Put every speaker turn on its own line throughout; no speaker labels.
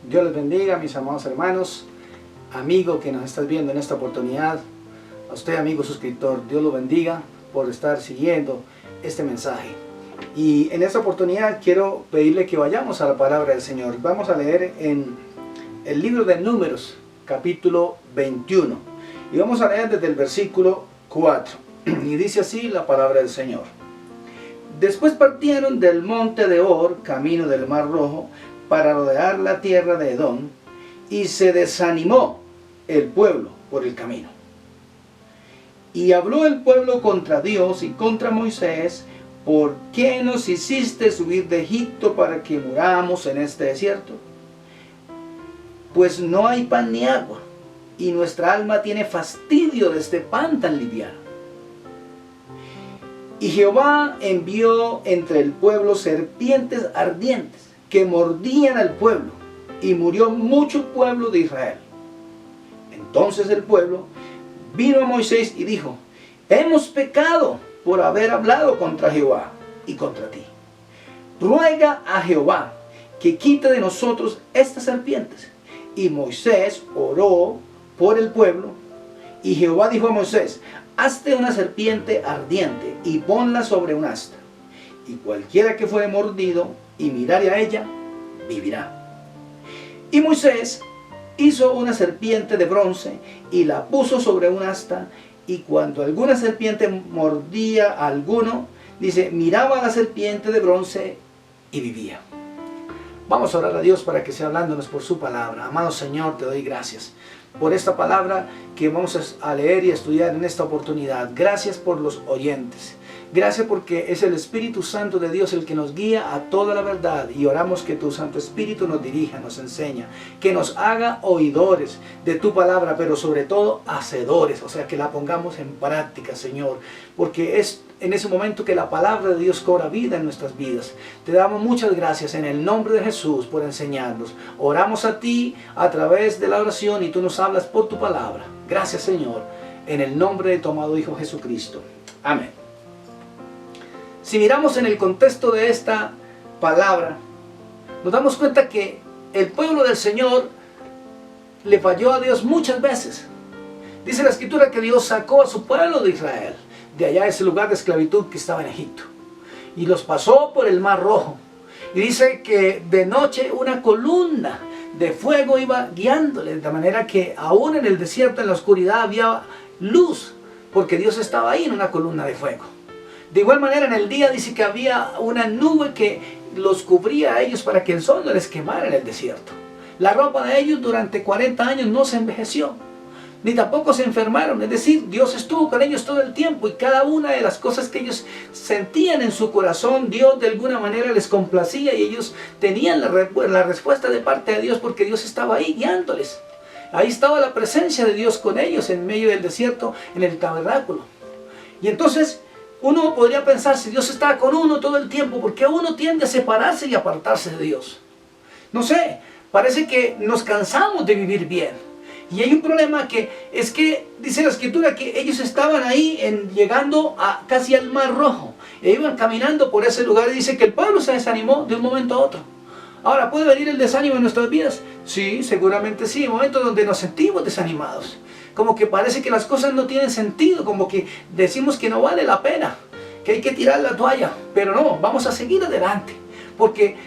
Dios les bendiga, mis amados hermanos, amigo que nos estás viendo en esta oportunidad. A usted, amigo suscriptor, Dios lo bendiga por estar siguiendo este mensaje. Y en esta oportunidad quiero pedirle que vayamos a la palabra del Señor. Vamos a leer en el libro de Números, capítulo 21. Y vamos a leer desde el versículo 4. Y dice así la palabra del Señor. Después partieron del monte de Hor, camino del Mar Rojo, para rodear la tierra de Edom, y se desanimó el pueblo por el camino. Y habló el pueblo contra Dios y contra Moisés: ¿por qué nos hiciste subir de Egipto para que muramos en este desierto? Pues no hay pan ni agua, y nuestra alma tiene fastidio de este pan tan liviano. Y Jehová envió entre el pueblo serpientes ardientes que mordían al pueblo, y murió mucho pueblo de Israel. Entonces el pueblo vino a Moisés y dijo: hemos pecado por haber hablado contra Jehová y contra ti. Ruega a Jehová que quite de nosotros estas serpientes. Y Moisés oró por el pueblo, y Jehová dijo a Moisés: hazte una serpiente ardiente y ponla sobre un asta, y cualquiera que fuere mordido y mirare a ella, vivirá. Y Moisés hizo una serpiente de bronce y la puso sobre un asta, y cuando alguna serpiente mordía a alguno, dice, miraba a la serpiente de bronce y vivía. Vamos a orar a Dios para que sea hablándonos por su palabra. Amado Señor, te doy gracias por esta palabra que vamos a leer y estudiar en esta oportunidad. Gracias por los oyentes. Gracias porque es el Espíritu Santo de Dios el que nos guía a toda la verdad, y oramos que tu Santo Espíritu nos dirija, nos enseña, que nos haga oidores de tu palabra, pero sobre todo hacedores, o sea, que la pongamos en práctica, Señor, porque es en ese momento que la palabra de Dios cobra vida en nuestras vidas. Te damos muchas gracias en el nombre de Jesús por enseñarnos. Oramos a ti a través de la oración y tú nos hablas por tu palabra. Gracias, Señor, en el nombre de tu amado Hijo Jesucristo. Amén. Si miramos en el contexto de esta palabra, nos damos cuenta que el pueblo del Señor le falló a Dios muchas veces. Dice la Escritura que Dios sacó a su pueblo de Israel de allá, ese lugar de esclavitud que estaba en Egipto, y los pasó por el Mar Rojo. Y dice que de noche una columna de fuego iba guiándoles, de manera que aún en el desierto, en la oscuridad, había luz, porque Dios estaba ahí en una columna de fuego. De igual manera en el día dice que había una nube que los cubría a ellos para que el sol no les quemara en el desierto. La ropa de ellos durante 40 años no se envejeció, ni tampoco se enfermaron. Es decir, Dios estuvo con ellos todo el tiempo, y cada una de las cosas que ellos sentían en su corazón, Dios de alguna manera les complacía, y ellos tenían la respuesta de parte de Dios, porque Dios estaba ahí guiándoles. Ahí estaba la presencia de Dios con ellos en medio del desierto, en el tabernáculo. Y entonces uno podría pensar, si Dios está con uno todo el tiempo, ¿por qué uno tiende a separarse y apartarse de Dios? No sé, parece que nos cansamos de vivir bien. Y hay un problema que es que dice la Escritura que ellos estaban ahí llegando casi al Mar Rojo, e iban caminando por ese lugar, y dice que el pueblo se desanimó de un momento a otro. Ahora, ¿puede venir el desánimo en nuestras vidas? Sí, seguramente sí, en momentos donde nos sentimos desanimados. Como que parece que las cosas no tienen sentido, como que decimos que no vale la pena, que hay que tirar la toalla. Pero no, vamos a seguir adelante, porque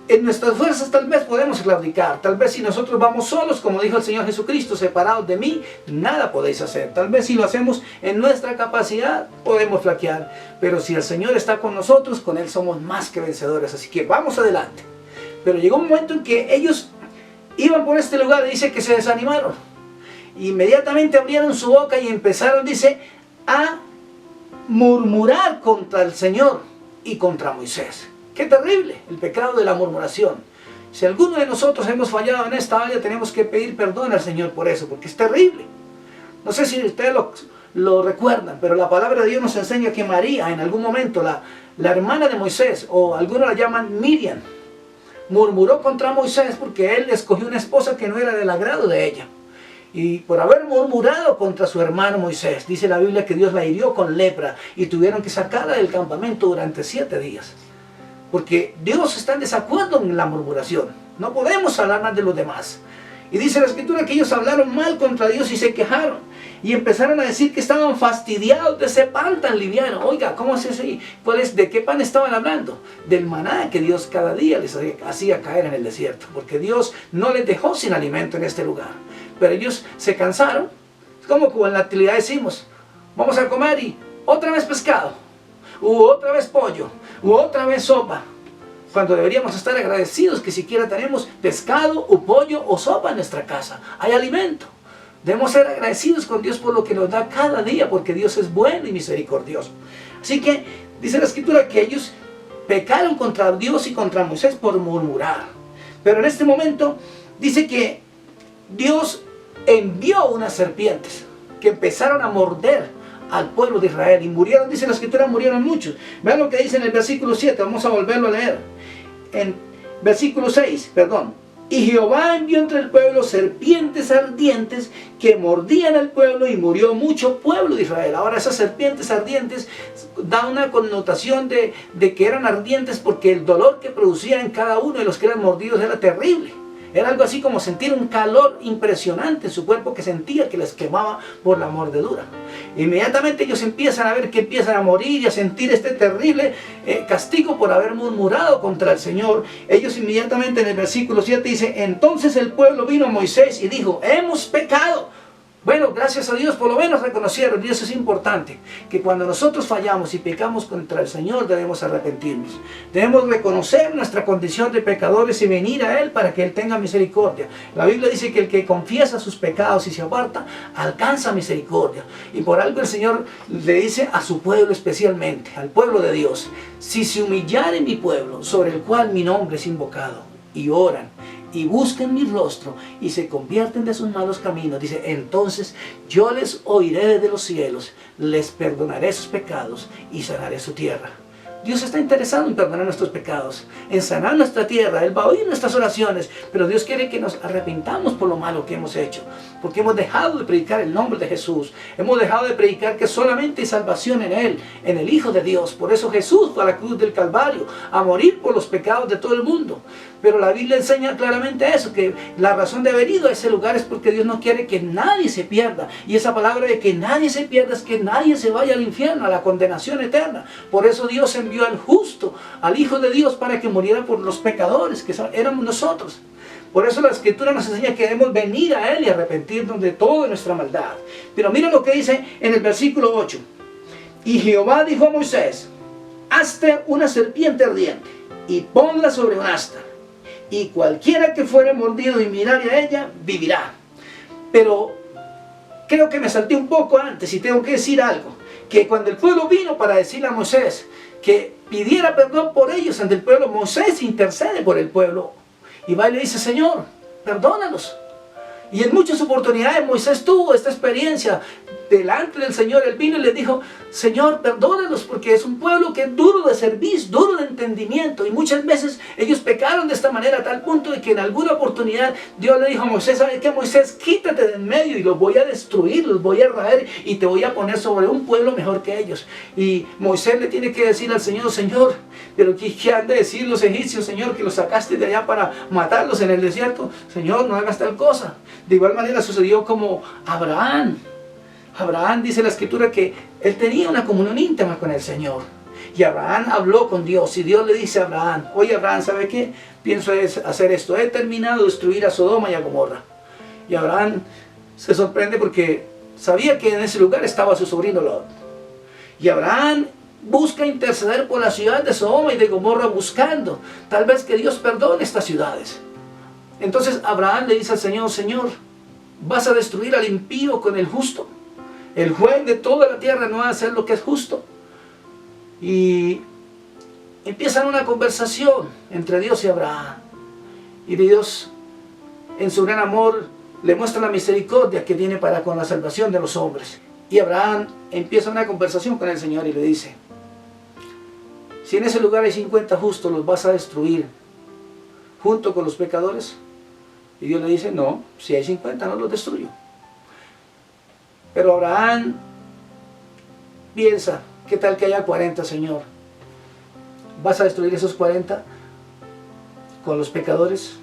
en nuestras fuerzas tal vez podemos claudicar. Tal vez si nosotros vamos solos, como dijo el Señor Jesucristo, separados de mí, nada podéis hacer. Tal vez si lo hacemos en nuestra capacidad, podemos flaquear. Pero si el Señor está con nosotros, con Él somos más que vencedores. Así que vamos adelante. Pero llegó un momento en que ellos iban por este lugar, y dice que se desanimaron. Inmediatamente abrieron su boca y empezaron, dice, a murmurar contra el Señor y contra Moisés. ¡Qué terrible! El pecado de la murmuración. Si alguno de nosotros hemos fallado en esta área, tenemos que pedir perdón al Señor por eso, porque es terrible. No sé si ustedes lo recuerdan, pero la palabra de Dios nos enseña que María, en algún momento, la hermana de Moisés, o algunos la llaman Miriam, murmuró contra Moisés porque él escogió una esposa que no era del agrado de ella. Y por haber murmurado contra su hermano Moisés, dice la Biblia que Dios la hirió con lepra y tuvieron que sacarla del campamento durante 7 días. Porque Dios está en desacuerdo en la murmuración. No podemos hablar mal de los demás. Y dice la Escritura que ellos hablaron mal contra Dios y se quejaron. Y empezaron a decir que estaban fastidiados de ese pan tan liviano. Oiga, ¿cómo es ese? ¿De qué pan estaban hablando? Del maná que Dios cada día les hacía caer en el desierto. Porque Dios no les dejó sin alimento en este lugar. Pero ellos se cansaron. Es como en la actividad decimos, vamos a comer y otra vez pescado, u otra vez pollo, u otra vez sopa. Cuando deberíamos estar agradecidos que siquiera tenemos pescado o pollo o sopa en nuestra casa. Hay alimento. Debemos ser agradecidos con Dios por lo que nos da cada día, porque Dios es bueno y misericordioso. Así que dice la Escritura que ellos pecaron contra Dios y contra Moisés por murmurar. Pero en este momento dice que Dios envió unas serpientes que empezaron a morder al pueblo de Israel y murieron, dice la Escritura, murieron muchos. Vean lo que dice en el versículo 7, vamos a volverlo a leer. En versículo 6, perdón. Y Jehová envió entre el pueblo serpientes ardientes que mordían al pueblo y murió mucho pueblo de Israel. Ahora esas serpientes ardientes da una connotación de que eran ardientes porque el dolor que producía en cada uno de los que eran mordidos era terrible. Era algo así como sentir un calor impresionante en su cuerpo que sentía que les quemaba por la mordedura. Inmediatamente ellos empiezan a ver que empiezan a morir y a sentir este terrible castigo por haber murmurado contra el Señor. Ellos inmediatamente en el versículo 7 dice, entonces el pueblo vino a Moisés y dijo, hemos pecado. Bueno, gracias a Dios, por lo menos reconocieron, y eso es importante, que cuando nosotros fallamos y pecamos contra el Señor debemos arrepentirnos. Debemos reconocer nuestra condición de pecadores y venir a Él para que Él tenga misericordia. La Biblia dice que el que confiesa sus pecados y se aparta, alcanza misericordia. Y por algo el Señor le dice a su pueblo especialmente, al pueblo de Dios, si se humillare mi pueblo, sobre el cual mi nombre es invocado, y oran, y busquen mi rostro y se convierten de sus malos caminos, dice, entonces yo les oiré desde los cielos, les perdonaré sus pecados y sanaré su tierra. Dios está interesado en perdonar nuestros pecados, en sanar nuestra tierra. Él va a oír nuestras oraciones, pero Dios quiere que nos arrepintamos por lo malo que hemos hecho, porque hemos dejado de predicar el nombre de Jesús, hemos dejado de predicar que solamente hay salvación en Él, en el Hijo de Dios. Por eso Jesús fue a la cruz del Calvario, a morir por los pecados de todo el mundo. Pero la Biblia enseña claramente eso, que la razón de haber ido a ese lugar es porque Dios no quiere que nadie se pierda. Y esa palabra de que nadie se pierda es que nadie se vaya al infierno, a la condenación eterna. Por eso Dios envió al justo, al Hijo de Dios, para que muriera por los pecadores, que éramos nosotros. Por eso la Escritura nos enseña que debemos venir a Él y arrepentirnos de toda nuestra maldad. Pero mira lo que dice en el versículo 8. Y Jehová dijo a Moisés, hazte una serpiente ardiente y ponla sobre un asta, y cualquiera que fuere mordido y mirare a ella, vivirá. Pero creo que me salté un poco antes y tengo que decir algo. Que cuando el pueblo vino para decirle a Moisés que pidiera perdón por ellos ante el pueblo, Moisés intercede por el pueblo. Y va y le dice, Señor, perdónalos. Y en muchas oportunidades Moisés tuvo esta experiencia delante del Señor. Él vino y le dijo, Señor, perdónalos, porque es un pueblo que es duro de servicio, duro de entendimiento. Y muchas veces ellos pecaron de esta manera a tal punto de que en alguna oportunidad Dios le dijo a Moisés, ¿sabes qué, Moisés? Quítate de en medio y los voy a destruir, los voy a raer y te voy a poner sobre un pueblo mejor que ellos. Y Moisés le tiene que decir al Señor, Señor, pero ¿qué han de decir los egipcios, Señor, que los sacaste de allá para matarlos en el desierto? Señor, no hagas tal cosa. De igual manera sucedió como Abraham. Abraham, dice la Escritura, que él tenía una comunión íntima con el Señor. Y Abraham habló con Dios. Y Dios le dice a Abraham, oye Abraham, ¿sabe qué? Pienso hacer esto. He terminado de destruir a Sodoma y a Gomorra. Y Abraham se sorprende porque sabía que en ese lugar estaba su sobrino Lot. Y Abraham busca interceder por la ciudad de Sodoma y de Gomorra, buscando tal vez que Dios perdone estas ciudades. Entonces Abraham le dice al Señor, Señor, ¿vas a destruir al impío con el justo? El juez de toda la tierra no va a hacer lo que es justo. Y empiezan una conversación entre Dios y Abraham. Y Dios, en su gran amor, le muestra la misericordia que tiene para con la salvación de los hombres. Y Abraham empieza una conversación con el Señor y le dice, si en ese lugar hay 50 justos, ¿los vas a destruir junto con los pecadores? Y Dios le dice, no, si hay 50 no los destruyo. Pero Abraham piensa, ¿qué tal que haya 40, Señor? ¿Vas a destruir esos 40 con los pecadores?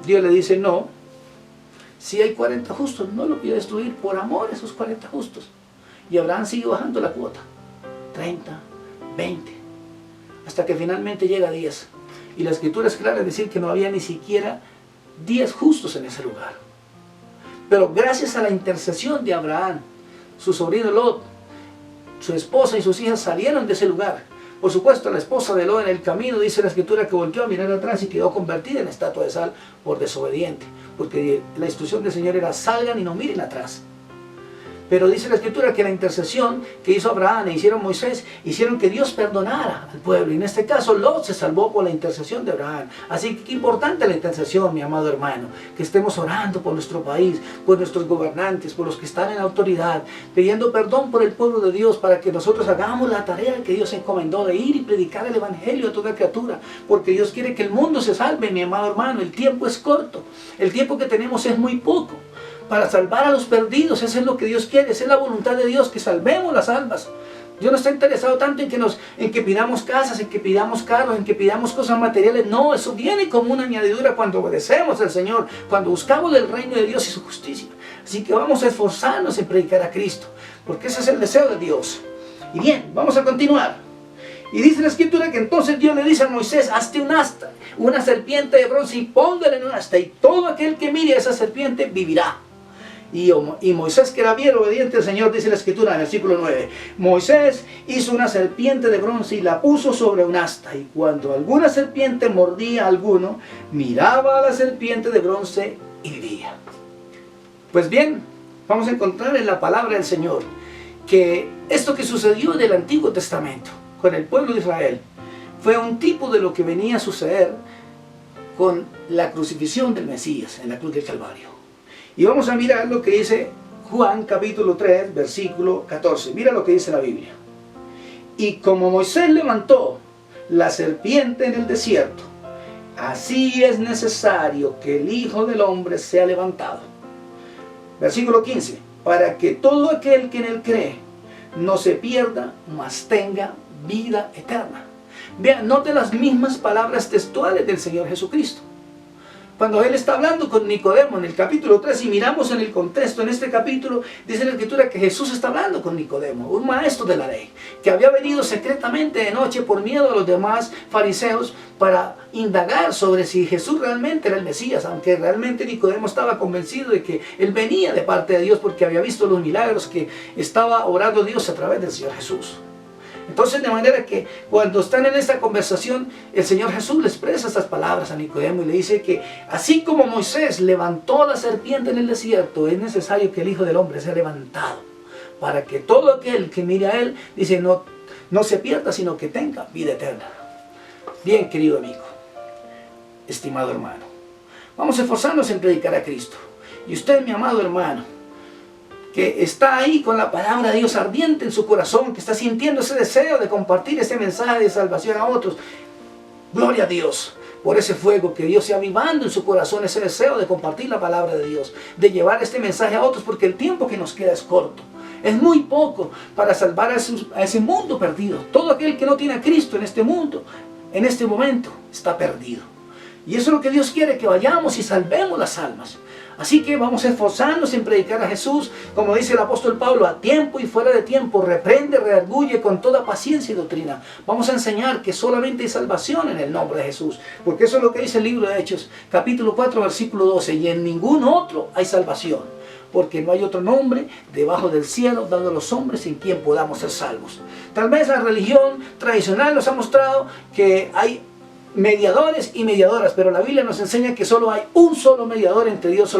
Dios le dice, no, si hay 40 justos, no lo voy a destruir por amor a esos 40 justos. Y Abraham sigue bajando la cuota, 30, 20, hasta que finalmente llega a 10. Y la escritura es clara en decir que no había ni siquiera 10 justos en ese lugar. Pero gracias a la intercesión de Abraham, su sobrino Lot, su esposa y sus hijas salieron de ese lugar. Por supuesto, la esposa de Lot en el camino, dice la escritura, que volteó a mirar atrás y quedó convertida en estatua de sal por desobediente. Porque la instrucción del Señor era: salgan y no miren atrás. Pero dice la escritura que la intercesión que hizo Abraham e hicieron Moisés, hicieron que Dios perdonara al pueblo. Y en este caso Lot se salvó por la intercesión de Abraham. Así que qué importante la intercesión, mi amado hermano. Que estemos orando por nuestro país, por nuestros gobernantes, por los que están en autoridad, pidiendo perdón por el pueblo de Dios, para que nosotros hagamos la tarea que Dios encomendó de ir y predicar el evangelio a toda criatura. Porque Dios quiere que el mundo se salve, mi amado hermano. El tiempo es corto. El tiempo que tenemos es muy poco para salvar a los perdidos. Eso es lo que Dios quiere, esa es la voluntad de Dios, que salvemos las almas. Dios no está interesado tanto en que pidamos casas, en que pidamos carros, en que pidamos cosas materiales. No, eso viene como una añadidura cuando obedecemos al Señor, cuando buscamos el reino de Dios y su justicia. Así que vamos a esforzarnos en predicar a Cristo, porque ese es el deseo de Dios. Y bien, vamos a continuar. Y dice la escritura que entonces Dios le dice a Moisés: hazte un asta, una serpiente de bronce, y póngala en un asta, y todo aquel que mire a esa serpiente vivirá. Y Moisés, que era bien obediente al Señor, dice la escritura en el versículo 9, Moisés hizo una serpiente de bronce y la puso sobre un asta, y cuando alguna serpiente mordía a alguno, miraba a la serpiente de bronce y vivía. Pues bien, vamos a encontrar en la palabra del Señor que esto que sucedió en el Antiguo Testamento con el pueblo de Israel fue un tipo de lo que venía a suceder con la crucifixión del Mesías en la cruz del Calvario. Y vamos a mirar lo que dice Juan capítulo 3, versículo 14. Mira lo que dice la Biblia. Y como Moisés levantó la serpiente en el desierto, así es necesario que el Hijo del Hombre sea levantado. Versículo 15. Para que todo aquel que en él cree no se pierda, mas tenga vida eterna. Vean, note las mismas palabras textuales del Señor Jesucristo. Cuando Él está hablando con Nicodemo en el capítulo 3, y miramos en el contexto, en este capítulo, dice la escritura que Jesús está hablando con Nicodemo, un maestro de la ley, que había venido secretamente de noche por miedo a los demás fariseos para indagar sobre si Jesús realmente era el Mesías, aunque realmente Nicodemo estaba convencido de que Él venía de parte de Dios porque había visto los milagros que estaba obrando Dios a través del Señor Jesús. Entonces, de manera que cuando están en esta conversación, el Señor Jesús le expresa estas palabras a Nicodemo y le dice que así como Moisés levantó la serpiente en el desierto, es necesario que el Hijo del Hombre sea levantado, para que todo aquel que mire a Él, dice, no se pierda, sino que tenga vida eterna. Bien, querido amigo, estimado hermano, vamos a esforzarnos en predicar a Cristo. Y usted, mi amado hermano, que está ahí con la palabra de Dios ardiente en su corazón, que está sintiendo ese deseo de compartir ese mensaje de salvación a otros, gloria a Dios por ese fuego, que Dios sea avivando en su corazón ese deseo de compartir la palabra de Dios, de llevar este mensaje a otros, porque el tiempo que nos queda es corto, es muy poco para salvar a ese mundo perdido. Todo aquel que no tiene a Cristo en este mundo, en este momento, está perdido. Y eso es lo que Dios quiere, que vayamos y salvemos las almas. Así que vamos a esforzarnos en predicar a Jesús, como dice el apóstol Pablo, a tiempo y fuera de tiempo, reprende, redarguye con toda paciencia y doctrina. Vamos a enseñar que solamente hay salvación en el nombre de Jesús, porque eso es lo que dice el libro de Hechos, capítulo 4, versículo 12, y en ningún otro hay salvación, porque no hay otro nombre debajo del cielo dado a los hombres en quien podamos ser salvos. Tal vez la religión tradicional nos ha mostrado que hay mediadores y mediadoras, pero la Biblia nos enseña que solo hay un solo mediador entre Dios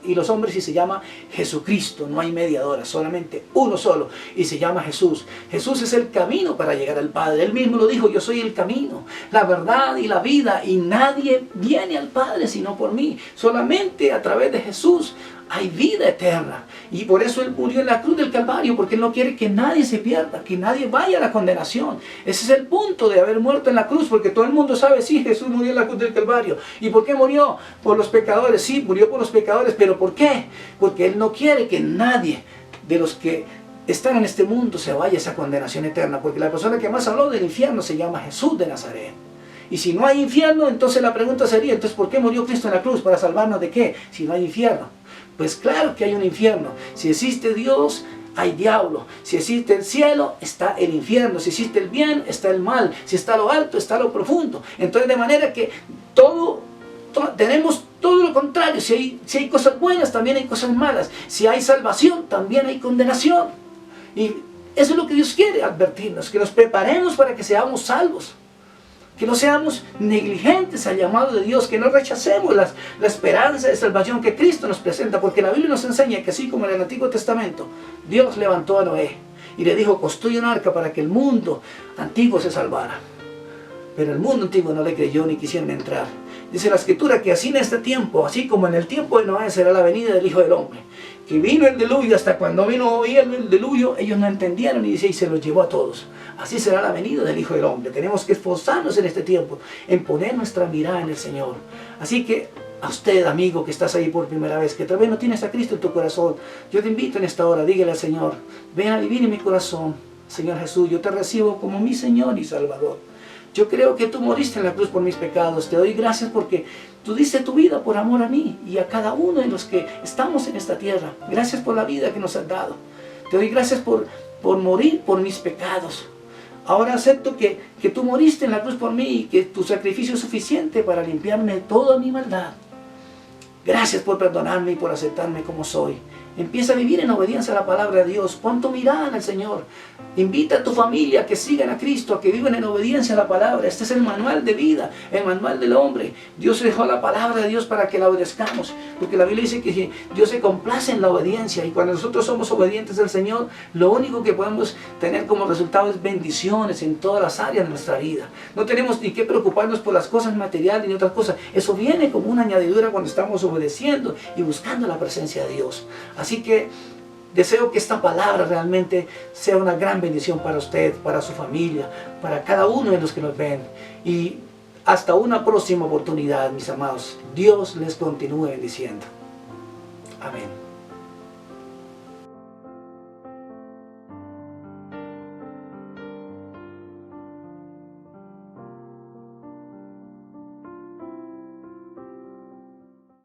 y los hombres, y se llama Jesucristo. No hay mediadoras, solamente uno solo, y se llama Jesús. Jesús es el camino para llegar al Padre. Él mismo lo dijo: yo soy el camino, la verdad y la vida, y nadie viene al Padre sino por mí. Solamente a través de Jesús hay vida eterna. Y por eso Él murió en la cruz del Calvario, porque Él no quiere que nadie se pierda, que nadie vaya a la condenación. Ese es el punto de haber muerto en la cruz, porque todo el mundo sabe, sí, Jesús murió en la cruz del Calvario. ¿Y por qué murió? Por los pecadores. Sí, murió por los pecadores, pero ¿por qué? Porque Él no quiere que nadie de los que están en este mundo se vaya a esa condenación eterna, porque la persona que más habló del infierno se llama Jesús de Nazaret. Y si no hay infierno, entonces la pregunta sería, entonces ¿por qué murió Cristo en la cruz? ¿Para salvarnos de qué? Si no hay infierno. Pues claro que hay un infierno. Si existe Dios, hay diablo. Si existe el cielo, está el infierno. Si existe el bien, está el mal. Si está lo alto, está lo profundo. Entonces de manera que tenemos todo lo contrario. Si hay cosas buenas, también hay cosas malas. Si hay salvación, también hay condenación. Y eso es lo que Dios quiere advertirnos, que nos preparemos para que seamos salvos. Que no seamos negligentes al llamado de Dios, que no rechacemos la esperanza de salvación que Cristo nos presenta, porque la Biblia nos enseña que así como en el Antiguo Testamento, Dios levantó a Noé y le dijo, construye un arca para que el mundo antiguo se salvara. Pero el mundo antiguo no le creyó ni quisieron entrar. Dice la Escritura que así en este tiempo, así como en el tiempo de Noé, será la venida del Hijo del Hombre. Que vino el diluvio, hasta cuando vino el diluvio, ellos no entendieron y dice, y se los llevó a todos. Así será la venida del Hijo del Hombre. Tenemos que esforzarnos en este tiempo, en poner nuestra mirada en el Señor. Así que a usted, amigo, que estás ahí por primera vez, que tal vez no tienes a Cristo en tu corazón, yo te invito en esta hora, dígale al Señor, ven a vivir en mi corazón, Señor Jesús, yo te recibo como mi Señor y Salvador. Yo creo que tú moriste en la cruz por mis pecados. Te doy gracias porque tú diste tu vida por amor a mí y a cada uno de los que estamos en esta tierra. Gracias por la vida que nos has dado. Te doy gracias por morir por mis pecados. Ahora acepto que tú moriste en la cruz por mí y que tu sacrificio es suficiente para limpiarme de toda mi maldad. Gracias por perdonarme y por aceptarme como soy. Empieza a vivir en obediencia a la palabra de Dios. Pon tu mirada en el Señor. Invita a tu familia a que sigan a Cristo, a que vivan en obediencia a la palabra. Este es el manual de vida, el manual del hombre. Dios dejó la palabra de Dios para que la obedezcamos. Porque la Biblia dice que Dios se complace en la obediencia. Y cuando nosotros somos obedientes al Señor, lo único que podemos tener como resultado es bendiciones en todas las áreas de nuestra vida. No tenemos ni que preocuparnos por las cosas materiales ni otras cosas. Eso viene como una añadidura cuando estamos obedeciendo y buscando la presencia de Dios. Así que deseo que esta palabra realmente sea una gran bendición para usted, para su familia, para cada uno de los que nos ven. Y hasta una próxima oportunidad, mis amados. Dios les continúe bendiciendo. Amén.